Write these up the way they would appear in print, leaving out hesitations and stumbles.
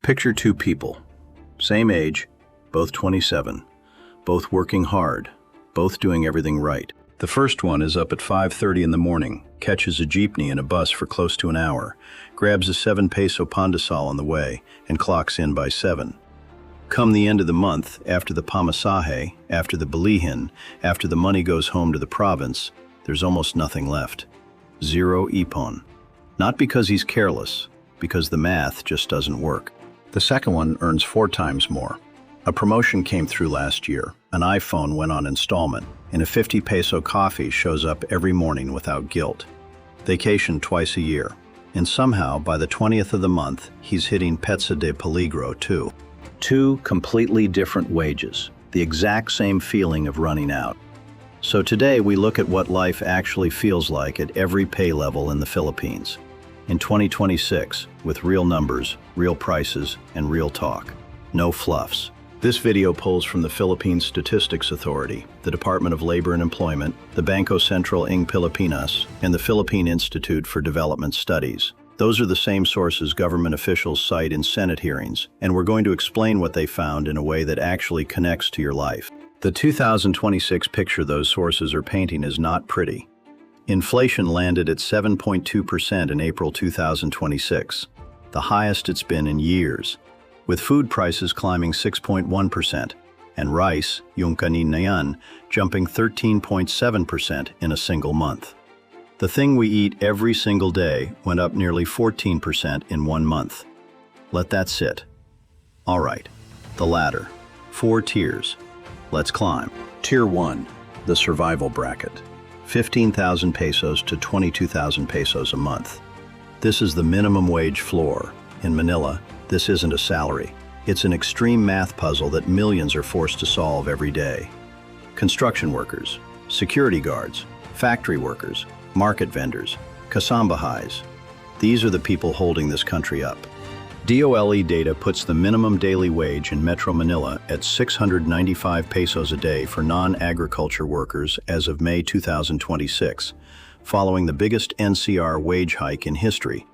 Picture two people, same age, both 27, both working hard, both doing everything right. The first one is up at 5:30 in the morning, catches a jeepney and a bus for close to an hour, grabs a 7 peso pandesal on the way, and clocks in by 7. Come the end of the month, after the pamasahe, after the bilihin, after the money goes home to the province, there's almost nothing left. 0 ipon. Not because he's careless, because the math just doesn't work. The second one earns 4 times more. A promotion came through last year, an iPhone went on installment, and a 50 peso coffee shows up every morning without guilt. Vacation twice a year, and somehow by the 20th of the month, he's hitting pezza de peligro too. 2 completely different wages, the exact same feeling of running out. So today we look at what life actually feels like at every pay level in the Philippines. In 2026, with real numbers, real prices, and real talk. No fluffs. This video pulls from the Philippine Statistics Authority, the Department of Labor and Employment, the Bangko Sentral ng Pilipinas, and the Philippine Institute for Development Studies. Those are the same sources government officials cite in Senate hearings, and we're going to explain what they found in a way that actually connects to your life. The 2026 picture those sources are painting is not pretty. Inflation landed at 7.2% in April 2026, the highest it's been in years, with food prices climbing 6.1% and rice, yung kanin na yan, jumping 13.7% in a single month. The thing we eat every single day went up nearly 14% in 1 month. Let that sit. All right, the ladder. 4 tiers. Let's climb. Tier 1, the survival bracket. 15,000 pesos to 22,000 pesos a month. This is the minimum wage floor. In Manila, this isn't a salary. It's an extreme math puzzle that millions are forced to solve every day. Construction workers, security guards, factory workers, market vendors, kasambahays. These are the people holding this country up. DOLE data puts the minimum daily wage in Metro Manila at 695 pesos a day for non-agriculture workers as of May 2026, following the biggest NCR wage hike in history,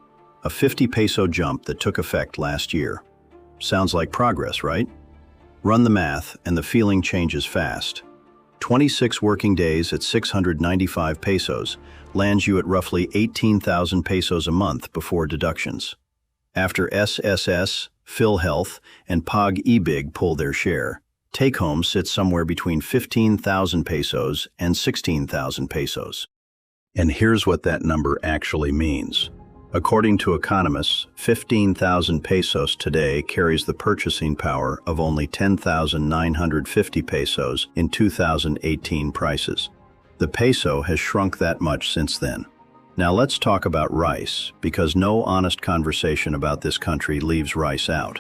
a 50 peso jump that took effect last year. Sounds like progress, right? Run the math and the feeling changes fast. 26 working days at 695 pesos lands you at roughly 18,000 pesos a month before deductions. After SSS, PhilHealth, and Pag-ibig pull their share, take-home sits somewhere between 15,000 pesos and 16,000 pesos. And here's what that number actually means. According to economists, 15,000 pesos today carries the purchasing power of only 10,950 pesos in 2018 prices. The peso has shrunk that much since then. Now let's talk about rice, because no honest conversation about this country leaves rice out.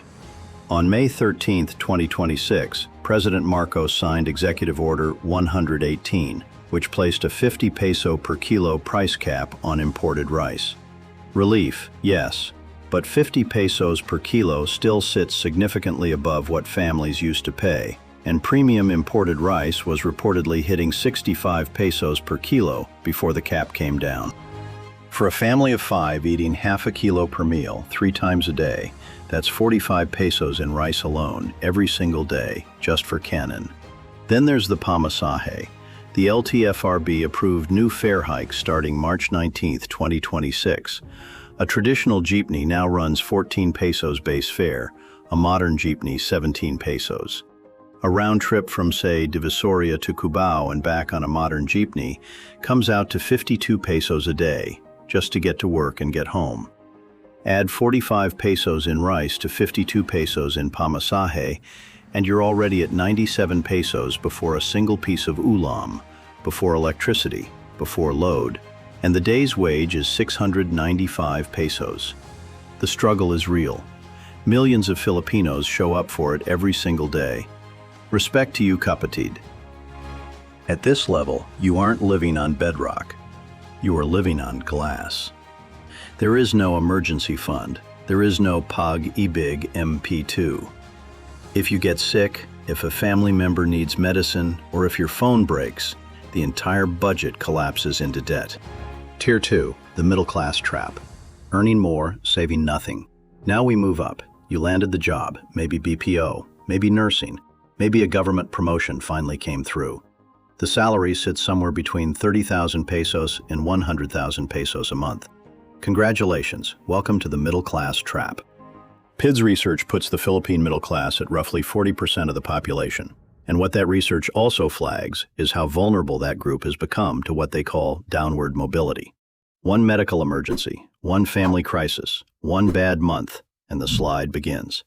On May 13, 2026, President Marcos signed Executive Order 118, which placed a 50 peso per kilo price cap on imported rice. Relief, yes, but 50 pesos per kilo still sits significantly above what families used to pay, and premium imported rice was reportedly hitting 65 pesos per kilo before the cap came down. For a family of 5 eating half a kilo per meal 3 times a day, that's 45 pesos in rice alone every single day, just for Canon. Then there's the pamasahe. The LTFRB approved new fare hikes starting March 19, 2026. A traditional jeepney now runs 14 pesos base fare, a modern jeepney 17 pesos. A round trip from, say, Divisoria to Cubao and back on a modern jeepney comes out to 52 pesos a day, just to get to work and get home. Add 45 pesos in rice to 52 pesos in pamasahe, and you're already at 97 pesos before a single piece of ulam, before electricity, before load, and the day's wage is 695 pesos. The struggle is real. Millions of Filipinos show up for it every single day. Respect to you, kapatid. At this level, you aren't living on bedrock. You are living on glass. There is no emergency fund. There is no Pag-ibig MP2. If you get sick, if a family member needs medicine, or if your phone breaks, the entire budget collapses into debt. Tier 2, the middle class trap. Earning more, saving nothing. Now we move up. You landed the job, maybe BPO, maybe nursing, maybe a government promotion finally came through. The salary sits somewhere between 30,000 pesos and 100,000 pesos a month. Congratulations, welcome to the middle class trap. PIDS research puts the Philippine middle class at roughly 40% of the population. And what that research also flags is how vulnerable that group has become to what they call downward mobility. One medical emergency, one family crisis, one bad month, and the slide begins.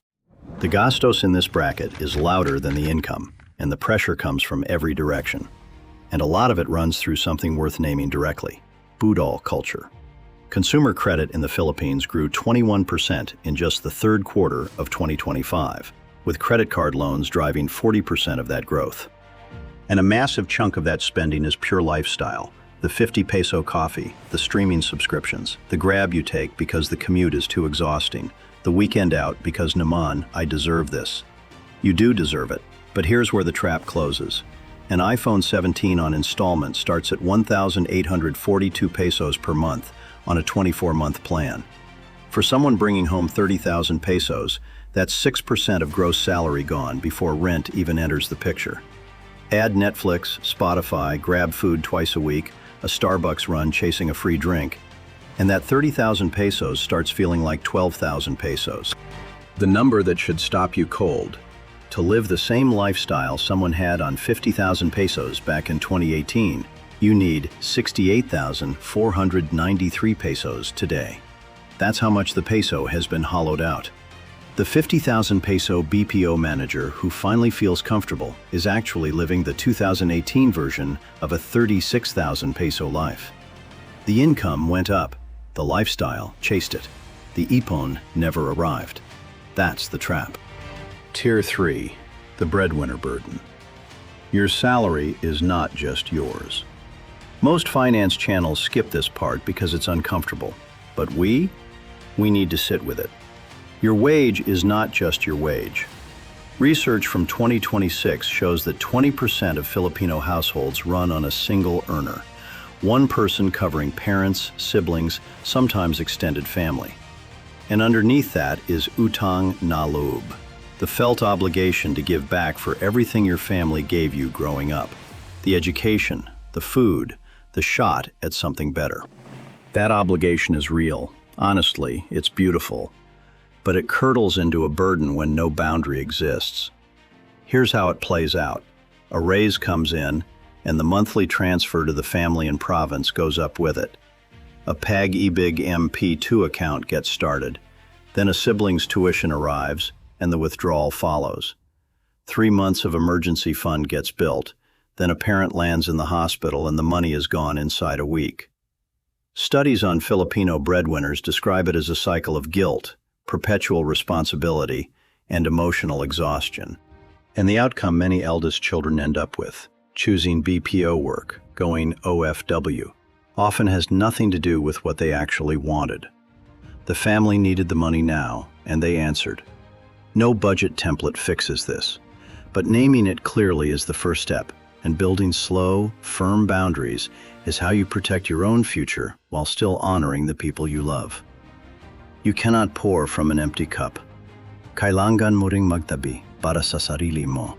The gastos in this bracket is louder than the income, and the pressure comes from every direction. And a lot of it runs through something worth naming directly: Budol culture. Consumer credit in the Philippines grew 21% in just the third quarter of 2025, with credit card loans driving 40% of that growth. And a massive chunk of that spending is pure lifestyle: the 50 peso coffee, the streaming subscriptions, the grab you take because the commute is too exhausting, the weekend out because naman, I deserve this. You do deserve it, but here's where the trap closes. An iPhone 17 on installment starts at 1,842 pesos per month on a 24-month plan. For someone bringing home 30,000 pesos, that's 6% of gross salary gone before rent even enters the picture. Add Netflix, Spotify, grab food twice a week, a Starbucks run chasing a free drink, and that 30,000 pesos starts feeling like 12,000 pesos. The number that should stop you cold. To live the same lifestyle someone had on 50,000 pesos back in 2018, you need 68,493 pesos today. That's how much the peso has been hollowed out. The 50,000 peso BPO manager who finally feels comfortable is actually living the 2018 version of a 36,000 peso life. The income went up, the lifestyle chased it. The ipon never arrived. That's the trap. Tier 3, the breadwinner burden. Your salary is not just yours. Most finance channels skip this part because it's uncomfortable, but we need to sit with it. Your wage is not just your wage. Research from 2026 shows that 20% of Filipino households run on a single earner, one person covering parents, siblings, sometimes extended family. And underneath that is utang na loob, the felt obligation to give back for everything your family gave you growing up. The education, the food, the shot at something better. That obligation is real. Honestly, it's beautiful. But it curdles into a burden when no boundary exists. Here's how it plays out. A raise comes in, and the monthly transfer to the family and province goes up with it. A Pag-ibig MP2 account gets started. Then a sibling's tuition arrives, and the withdrawal follows. 3 months of emergency fund gets built, then a parent lands in the hospital and the money is gone inside a week. Studies on Filipino breadwinners describe it as a cycle of guilt, perpetual responsibility, and emotional exhaustion. And the outcome many eldest children end up with, choosing BPO work, going OFW, often has nothing to do with what they actually wanted. The family needed the money now, and they answered. No budget template fixes this, but naming it clearly is the first step, and building slow, firm boundaries is how you protect your own future while still honoring the people you love. You cannot pour from an empty cup. Kailangan mo ring magtabi para sa sarili mo.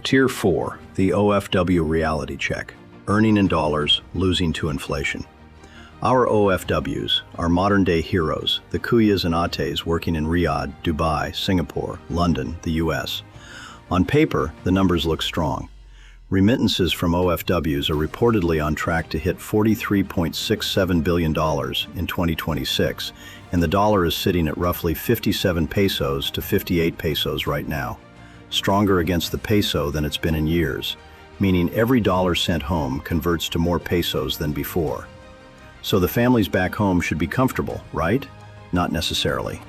Tier 4, the OFW reality check. Earning in dollars, losing to inflation. Our OFWs are modern-day heroes, the kuyas and ates working in Riyadh, Dubai, Singapore, London, the US. On paper, the numbers look strong. Remittances from OFWs are reportedly on track to hit $43.67 billion in 2026, and the dollar is sitting at roughly 57 pesos to 58 pesos right now, stronger against the peso than it's been in years, meaning every dollar sent home converts to more pesos than before. So the families back home should be comfortable, right? Not necessarily.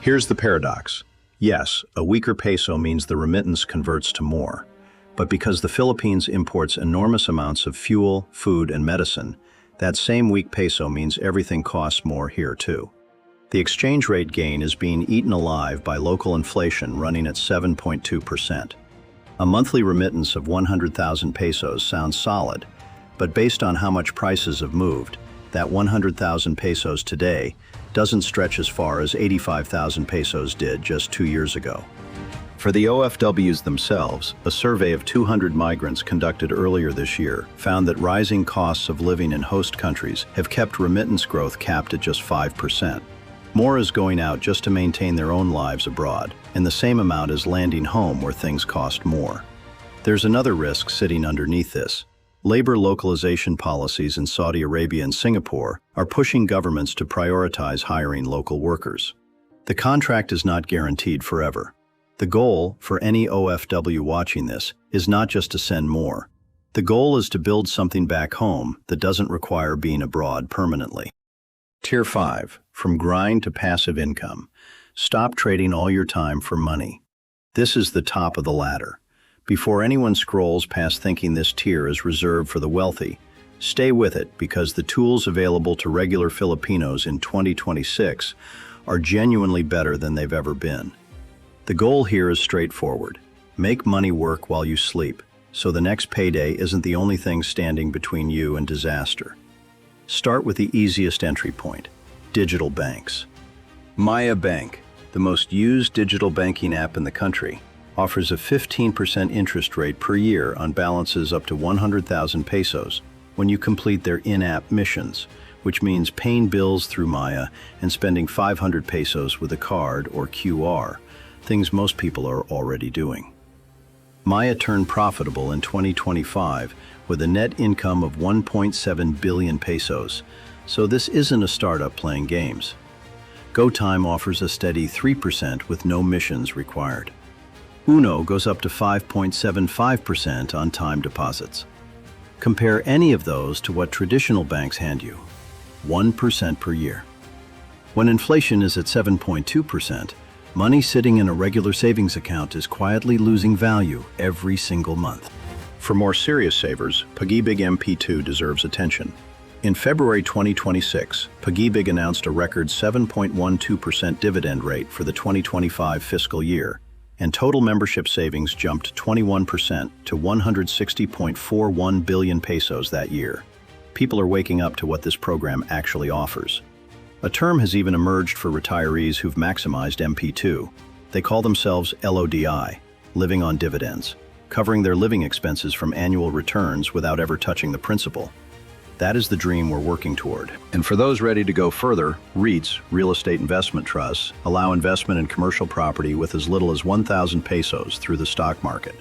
Here's the paradox. Yes, a weaker peso means the remittance converts to more. But because the Philippines imports enormous amounts of fuel, food, and medicine, that same weak peso means everything costs more here too. The exchange rate gain is being eaten alive by local inflation running at 7.2%. A monthly remittance of 100,000 pesos sounds solid, but based on how much prices have moved, That 100,000 pesos today doesn't stretch as far as 85,000 pesos did just 2 years ago. For the OFWs themselves, a survey of 200 migrants conducted earlier this year found that rising costs of living in host countries have kept remittance growth capped at just 5%. More is going out just to maintain their own lives abroad, and the same amount is landing home where things cost more. There's another risk sitting underneath this. Labor localization policies in Saudi Arabia and Singapore are pushing governments to prioritize hiring local workers. The contract is not guaranteed forever. The goal for any OFW watching this is not just to send more. The goal is to build something back home that doesn't require being abroad permanently. Tier 5, from grind to passive income. Stop trading all your time for money. This is the top of the ladder. Before anyone scrolls past thinking this tier is reserved for the wealthy, stay with it because the tools available to regular Filipinos in 2026 are genuinely better than they've ever been. The goal here is straightforward. Make money work while you sleep, so the next payday isn't the only thing standing between you and disaster. Start with the easiest entry point, digital banks. Maya Bank, the most used digital banking app in the country, offers a 15% interest rate per year on balances up to 100,000 pesos when you complete their in-app missions, which means paying bills through Maya and spending 500 pesos with a card or QR, things most people are already doing. Maya turned profitable in 2025 with a net income of 1.7 billion pesos, so this isn't a startup playing games. GoTime offers a steady 3% with no missions required. Uno goes up to 5.75% on time deposits. Compare any of those to what traditional banks hand you, 1% per year. When inflation is at 7.2%, money sitting in a regular savings account is quietly losing value every single month. For more serious savers, Pag-ibig MP2 deserves attention. In February 2026, Pag-ibig announced a record 7.12% dividend rate for the 2025 fiscal year, and total membership savings jumped 21% to 160.41 billion pesos that year. People are waking up to what this program actually offers. A term has even emerged for retirees who've maximized MP2. They call themselves LODI, living on dividends, covering their living expenses from annual returns without ever touching the principal. That is the dream we're working toward. And for those ready to go further, REITs, real estate investment trusts, allow investment in commercial property with as little as 1,000 pesos through the stock market.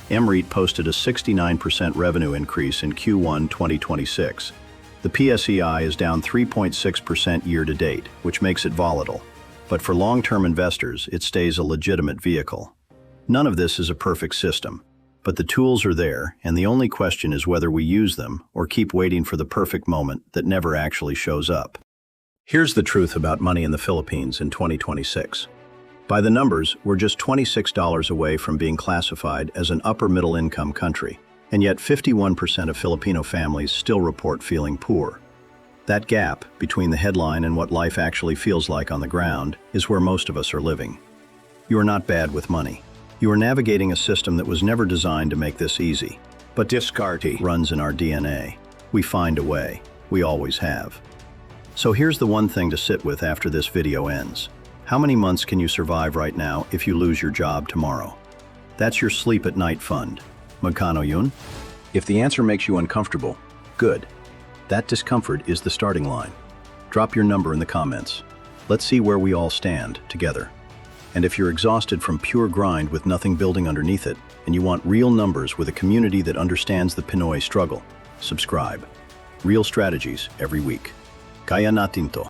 MREIT posted a 69% revenue increase in Q1 2026. The PSEI is down 3.6% year-to-date, which makes it volatile. But for long-term investors, it stays a legitimate vehicle. None of this is a perfect system, but the tools are there, and the only question is whether we use them or keep waiting for the perfect moment that never actually shows up. Here's the truth about money in the Philippines in 2026. By the numbers, we're just $26 away from being classified as an upper-middle-income country. And yet 51% of Filipino families still report feeling poor. That gap between the headline and what life actually feels like on the ground is where most of us are living. You are not bad with money. You are navigating a system that was never designed to make this easy. But discarte runs in our DNA. We find a way. We always have. So here's the one thing to sit with after this video ends. How many months can you survive right now if you lose your job tomorrow? That's your sleep at night fund. Magkano yun? If the answer makes you uncomfortable, good. That discomfort is the starting line. Drop your number in the comments. Let's see where we all stand together. And if you're exhausted from pure grind with nothing building underneath it, and you want real numbers with a community that understands the Pinoy struggle, subscribe. Real strategies every week. Kaya natin to.